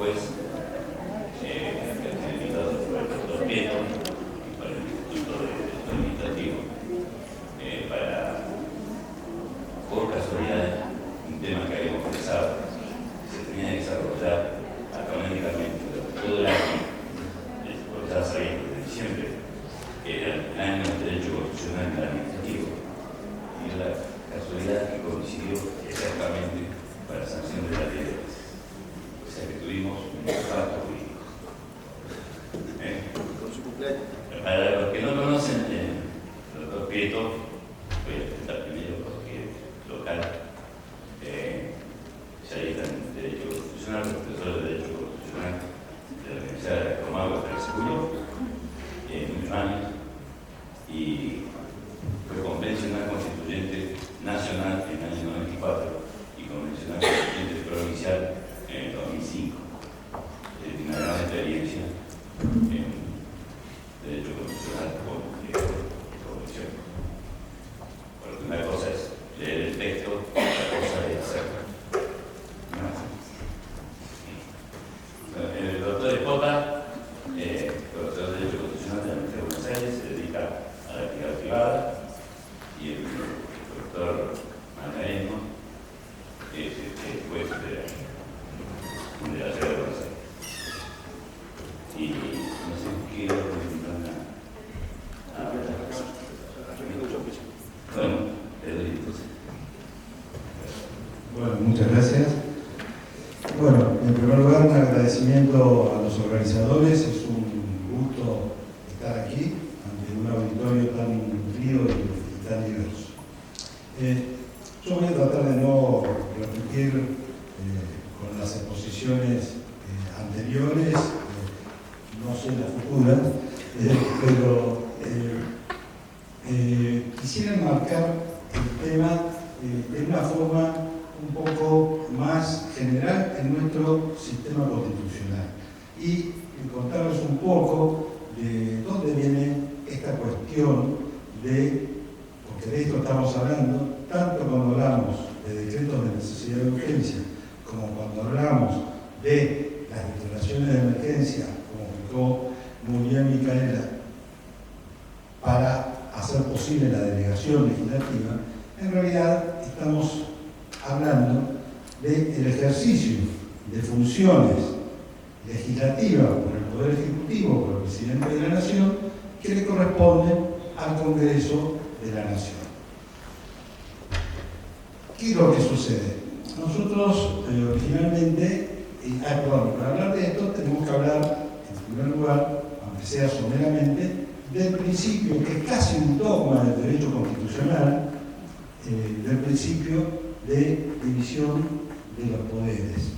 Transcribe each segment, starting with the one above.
después, invitado por el doctor Prieto y por el Instituto Administrativo, para, por casualidad, un tema que habíamos pensado, se tenía que desarrollar académicamente durante todo el año, porque estaba saliendo de diciembre, que era el año del derecho constitucional y administrativo, y la casualidad que coincidió exactamente para la sanción de la ley. O sea que tuvimos un impacto jurídico. Con su cumpleaños. Para los que no conocen, el doctor Prieto, voy a presentar primero porque es local, especialista en Derecho Constitucional, profesor de Derecho Constitucional de la Universidad de Comahue de Seguro, muchos años, y fue convencional constituyente nacional en el año 94 y convencional constituyente provincial en el 2005. Tiene una gran experiencia en Derecho Constitucional con convención. Porque una cosa es leer el texto, otra cosa es hacerlo. El doctor Espota, profesor de Derecho Constitucional de la Universidad de Buenos Aires, se dedica a la actividad privada, y el doctor Maldaeno es juez de la ciudad de Buenos Aires. Y no sé qué bueno, le doy entonces. Bueno, muchas gracias. Bueno, en primer lugar, un agradecimiento a los organizadores. Es un gusto estar aquí ante un auditorio tan nutrido y tan diverso. Yo voy a tratar de no repetir con las exposiciones anteriores, no sé las futuras, pero quisiera enmarcar el tema de una forma un poco más general en nuestro sistema constitucional y contarles un poco de dónde viene esta cuestión porque de esto estamos hablando, tanto cuando hablamos de decretos de necesidad de urgencia, como cuando hablamos de las declaraciones de emergencia, como explicó muy bien Micaela, para hacer posible la delegación legislativa. En realidad estamos hablando del ejercicio de funciones legislativas por el Poder Ejecutivo, por el Presidente de la Nación, que le corresponden al Congreso de la Nación. ¿Qué es lo que sucede? Nosotros originalmente, para hablar de esto tenemos que hablar, en primer lugar, aunque sea someramente, del principio, que es casi un dogma del derecho constitucional, del principio de división de los poderes.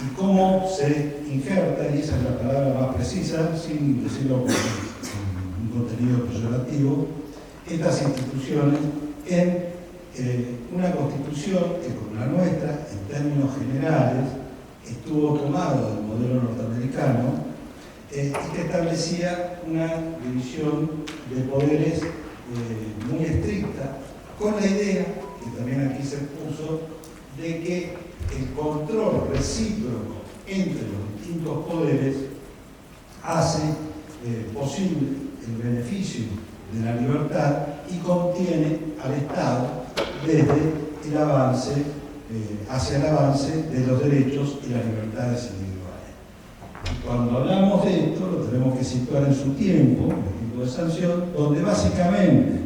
Y cómo se injerta, y esa es la palabra más precisa, sin decirlo con un contenido peyorativo, estas instituciones en una constitución que, como la nuestra, en términos generales, estuvo tomado del modelo norteamericano y que establecía una división de poderes muy estricta, con la idea, que también aquí se puso, de que el control recíproco entre los distintos poderes hace posible el beneficio de la libertad y contiene al Estado desde el avance, hacia el avance de los derechos y las libertades individuales. Y cuando hablamos de esto, lo tenemos que situar en su tiempo, el tiempo de sanción, donde básicamente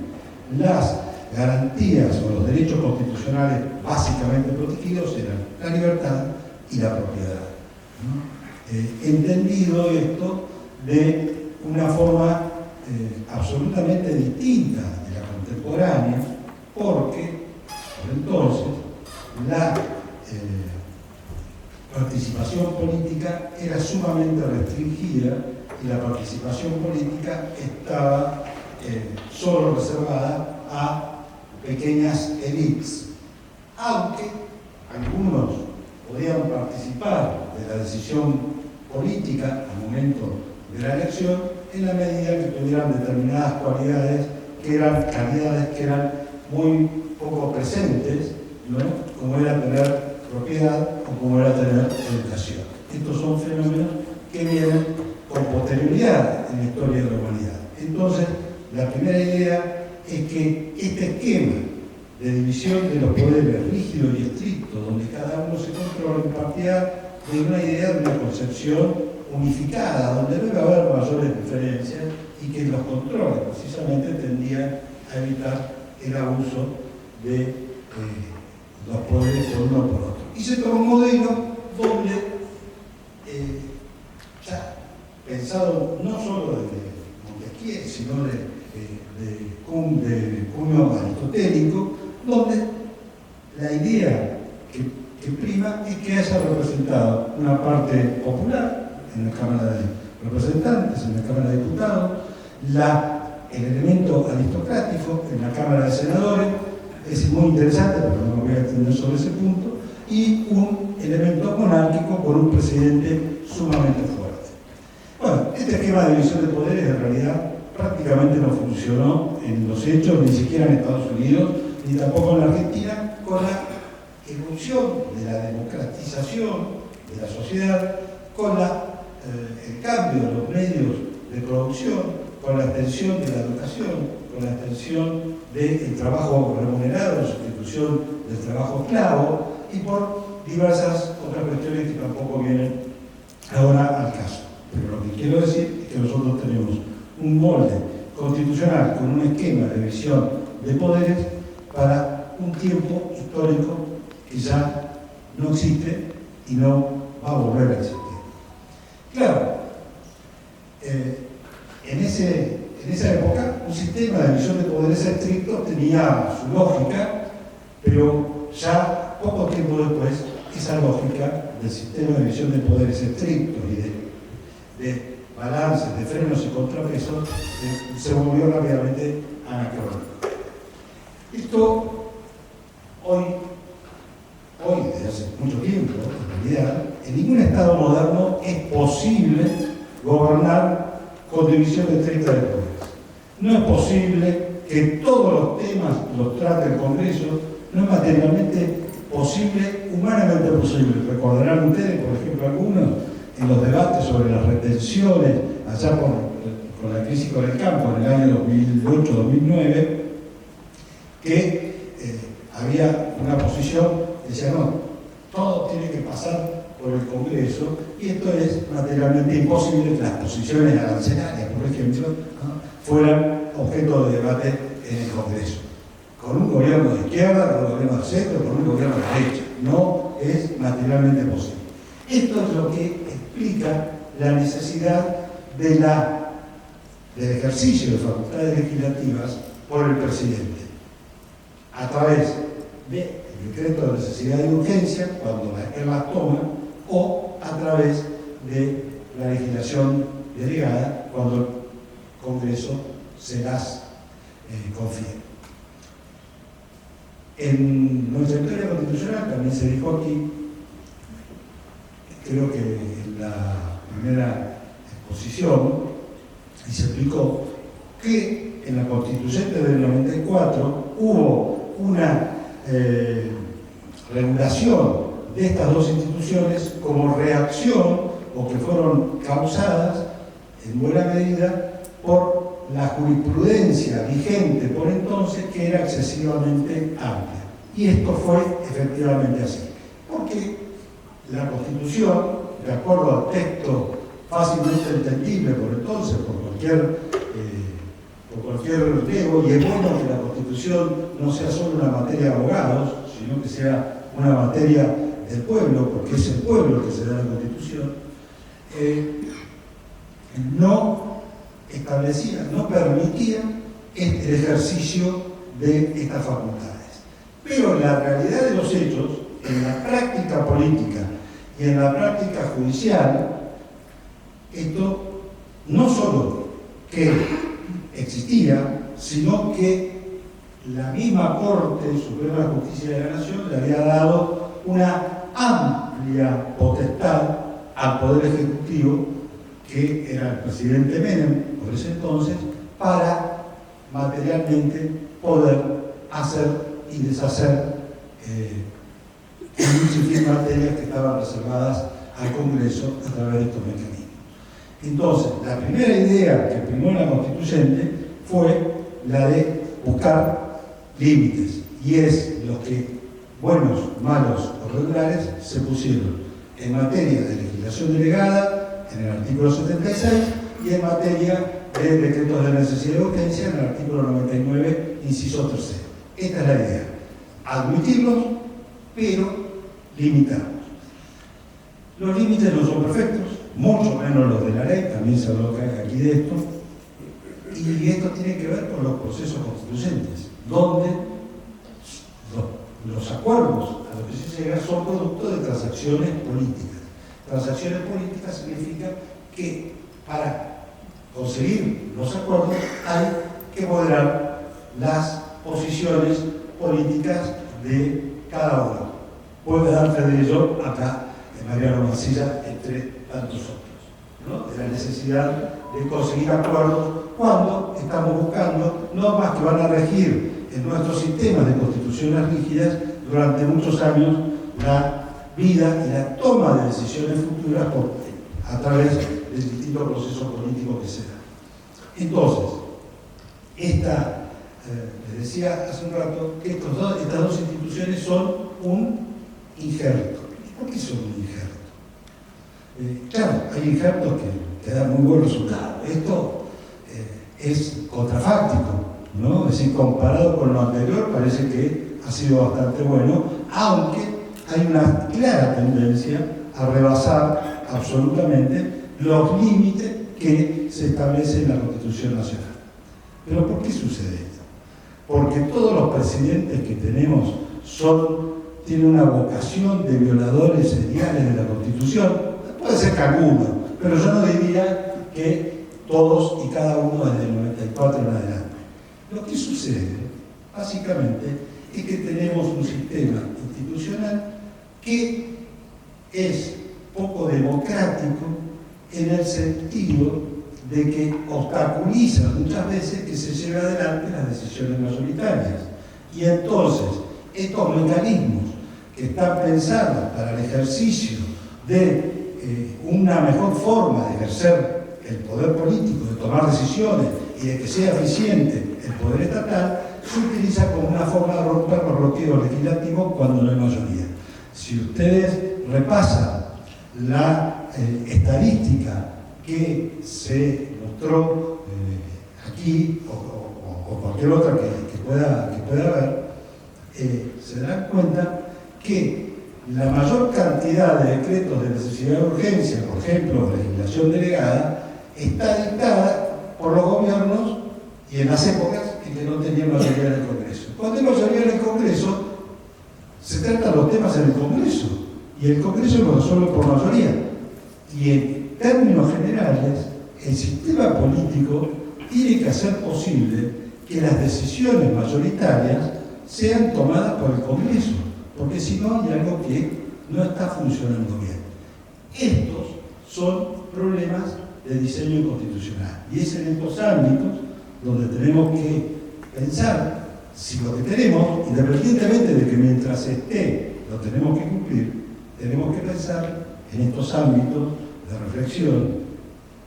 las garantías o los derechos constitucionales básicamente protegidos eran la libertad y la propiedad, ¿no? Entendido esto de una forma absolutamente distinta de la contemporánea, porque por entonces la participación política era sumamente restringida y la participación política estaba solo reservada a pequeñas élites, aunque algunos podían participar de la decisión política al momento de la elección en la medida que tuvieran determinadas cualidades que eran muy poco presentes, ¿no? Como era tener propiedad o como era tener educación. estos son fenómenos que vienen con posterioridad en la historia de la humanidad. Entonces, la primera idea es que este esquema de división de los poderes rígido y estricto, donde cada uno se controla, partía de una idea de una concepción unificada, donde debe haber mayores diferencias y que los controles precisamente tendían a evitar el abuso de los poderes por uno por otro. Y se tomó un modelo donde, ya pensado no solo de Montesquieu, sino de cuño aristotélico, donde la idea que prima es que haya representado una parte popular en la Cámara de Representantes, en la Cámara de Diputados, el elemento aristocrático en la Cámara de Senadores, es muy interesante, pero no me voy a extender sobre ese punto, y un elemento monárquico con un presidente sumamente fuerte. Bueno, este esquema de división de poderes en realidad prácticamente no funcionó en los hechos, ni siquiera en Estados Unidos, ni tampoco en la Argentina, con la evolución de la democratización de la sociedad, con el cambio de los medios de producción, con la extensión de la educación, con la extensión del trabajo remunerado, la sustitución del trabajo esclavo, y por diversas otras cuestiones que tampoco vienen ahora al caso. Pero lo que quiero decir es que nosotros tenemos un molde constitucional con un esquema de división de poderes para un tiempo histórico que ya no existe y no va a volver a existir. Claro, en esa época un sistema de división de poderes estrictos tenía su lógica, pero ya poco tiempo después esa lógica del sistema de división de poderes estrictos y de balances, de frenos y contrapesos se volvió rápidamente anacrónico. Esto hoy desde hace mucho tiempo, en realidad, en ningún Estado moderno es posible gobernar con división estricta de poderes. No es posible que todos los temas los trate el Congreso, no es materialmente posible, humanamente posible. Recordarán ustedes, por ejemplo, algunos en los debates sobre las retenciones, allá con la crisis con el campo en el año 2008-2009, que había una posición que decía, no, todo tiene que pasar por el Congreso, y esto es materialmente imposible que las posiciones arancelarias, por ejemplo, ¿no?, fueran objeto de debate en el Congreso. Con un gobierno de izquierda, con un gobierno de centro, con un gobierno de derecha. No es materialmente posible. Esto es lo que explica la necesidad del ejercicio de facultades legislativas por el presidente, a través del decreto de necesidad y urgencia, cuando él las toma, o a través de la legislación delegada, cuando el Congreso se las confiere. En nuestra historia constitucional también se dijo aquí, creo que en la primera exposición, y se explicó que en la Constituyente del 94 hubo una regulación de estas dos instituciones como reacción, o que fueron causadas en buena medida por la jurisprudencia vigente por entonces, que era excesivamente amplia. Y esto fue efectivamente así, porque la Constitución, de acuerdo al texto fácilmente entendible por entonces, por cualquier lego, y es bueno que la Constitución no sea solo una materia de abogados, sino que sea una materia del pueblo, porque es el pueblo el que se da la Constitución, no establecía, no permitía el ejercicio de estas facultades. Pero en la realidad de los hechos, en la práctica política y en la práctica judicial, esto no solo que existía, sino que la misma Corte Suprema de Justicia de la Nación le había dado una amplia potestad al Poder Ejecutivo, que era el presidente Menem por ese entonces, para materialmente poder hacer y deshacer en un sinfín de materias que estaban reservadas al Congreso a través de estos mecanismos. Entonces, la primera idea que primó en la Constituyente fue la de buscar límites, y es lo que buenos, malos o regulares se pusieron en materia de legislación delegada en el artículo 76 y en materia de decretos de necesidad y urgencia en el artículo 99, inciso 3. Esta es la idea: admitirlos, pero limitarlos. Los límites no son perfectos, mucho menos los de la ley, también se habló aquí de esto, y esto tiene que ver con los procesos constituyentes, donde los acuerdos a los que se llega son producto de transacciones políticas. Transacciones políticas significa que para conseguir los acuerdos hay que moderar las posiciones políticas de cada uno. Puede dar fe de ello acá Mariano Mansilla, entre tantos otros, ¿no? De la necesidad de conseguir acuerdos cuando estamos buscando normas que van a regir en nuestros sistemas de constituciones rígidas durante muchos años la vida y la toma de decisiones futuras a través de distintos procesos políticos que se dan. Entonces, les decía hace un rato que estas dos instituciones son un injerto. ¿Por qué son un injerto? Claro, hay injertos que dan muy buen resultado. Esto es contrafáctico, ¿no? Es decir, comparado con lo anterior, parece que ha sido bastante bueno, aunque hay una clara tendencia a rebasar absolutamente los límites que se establecen en la Constitución Nacional. ¿Pero por qué sucede esto? Porque todos los presidentes que tenemos tienen una vocación de violadores seriales de la Constitución. Puede ser que alguno, pero yo no diría que todos y cada uno desde el 94 en adelante. Lo que sucede, básicamente, es que tenemos un sistema institucional que es poco democrático en el sentido de que obstaculiza muchas veces que se lleve adelante las decisiones mayoritarias. Y entonces, estos mecanismos que están pensados para el ejercicio de una mejor forma de ejercer el poder político, de tomar decisiones y de que sea eficiente el poder estatal, se utiliza como una forma de romper los bloqueos legislativos cuando no hay mayoría. Si ustedes repasan la estadística que se mostró aquí o cualquier otra que pueda haber, se dan cuenta que la mayor cantidad de decretos de necesidad de urgencia, por ejemplo, legislación delegada, está dictada por los gobiernos y en las épocas en que no tenían mayoría en el Congreso. Cuando hay mayoría en el Congreso, se tratan los temas en el Congreso y el Congreso lo resuelve por mayoría. Y en términos generales, el sistema político tiene que hacer posible que las decisiones mayoritarias sean tomadas por el Congreso, porque si no hay algo que no está funcionando bien. Estos son problemas de diseño constitucional y es en estos ámbitos donde tenemos que pensar si lo que tenemos, independientemente de que mientras esté lo tenemos que cumplir, tenemos que pensar en estos ámbitos de reflexión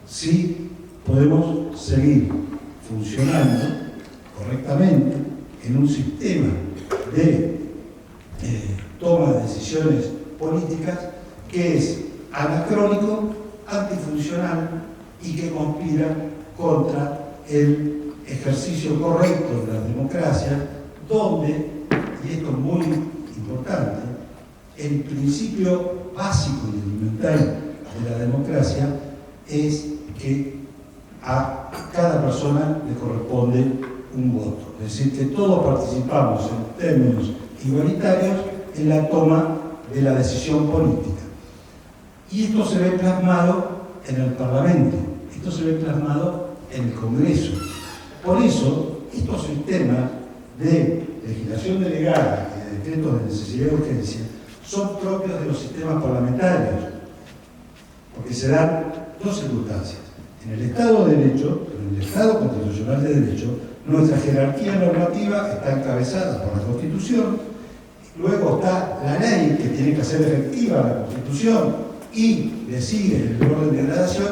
si podemos seguir funcionando correctamente en un sistema de toma de decisiones políticas que es anacrónico, antifuncional y que conspira contra el ejercicio correcto de la democracia, donde, y esto es muy importante, el principio básico y elemental de la democracia es que a cada persona le corresponde un voto. Es decir, que todos participamos en términos igualitarios en la toma de la decisión política. Y esto se ve plasmado en el Parlamento, esto se ve plasmado en el Congreso. Por eso, estos sistemas de legislación delegada y de decretos de necesidad y urgencia son propios de los sistemas parlamentarios, porque se dan dos circunstancias. En el Estado de Derecho, en el Estado constitucional de Derecho, nuestra jerarquía normativa está encabezada por la Constitución, luego está la ley que tiene que hacer efectiva la Constitución y le sigue el orden de gradación,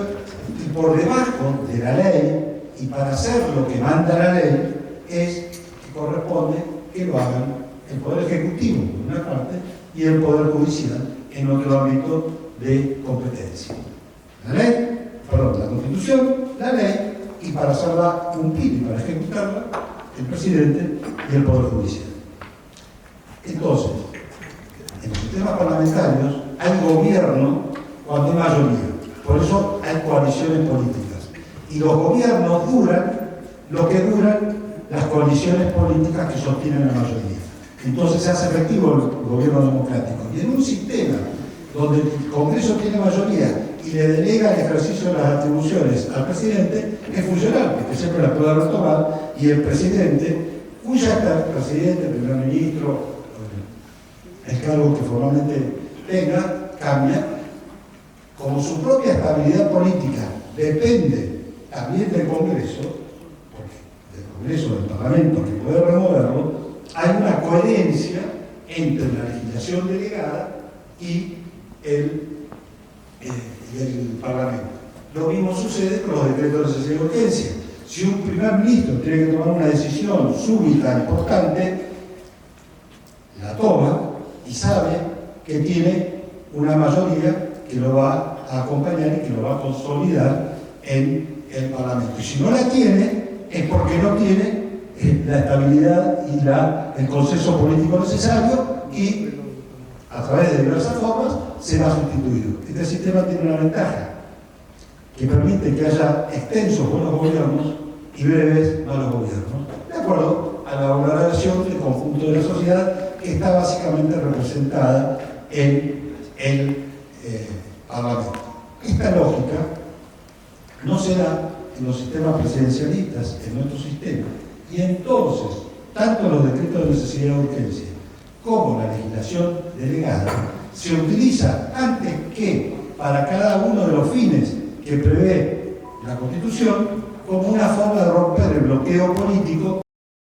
y por debajo de la ley, y para hacer lo que manda la ley, es que corresponde que lo hagan el Poder Ejecutivo, por una parte, y el Poder Judicial, en otro ámbito de competencia. La Constitución, la ley, y para hacerla cumplir y para ejecutarla, el presidente y el Poder Judicial. Entonces, en los sistemas parlamentarios hay gobierno cuando hay mayoría. Por eso hay coaliciones políticas. Y los gobiernos duran lo que duran las coaliciones políticas que sostienen la mayoría. Entonces se hace efectivo el gobierno democrático. Y en un sistema donde el Congreso tiene mayoría y le delega el ejercicio de las atribuciones al presidente, es funcional, porque siempre las puede retomar, y el presidente, presidente, primer ministro, el cargo que formalmente tenga, cambia. Como su propia estabilidad política depende también del Congreso, del Parlamento, que puede removerlo, hay una coherencia entre la legislación delegada y el Parlamento. Lo mismo sucede con los decretos de necesidad y urgencia. Si un primer ministro tiene que tomar una decisión súbita, importante, la toma y sabe que tiene una mayoría que lo va a acompañar y que lo va a consolidar en el Parlamento. Y si no la tiene, es porque no tiene la estabilidad y el consenso político necesario, y a través de diversas formas será sustituido. Este sistema tiene una ventaja, que permite que haya extensos buenos gobiernos y breves malos gobiernos, de acuerdo a la valoración del conjunto de la sociedad, que está básicamente representada en el Parlamento. Esta lógica no se da en los sistemas presidencialistas, en nuestro sistema. Y entonces, tanto los decretos de necesidad y urgencia como la legislación delegada se utiliza antes que para cada uno de los fines que prevé la Constitución como una forma de romper el bloqueo político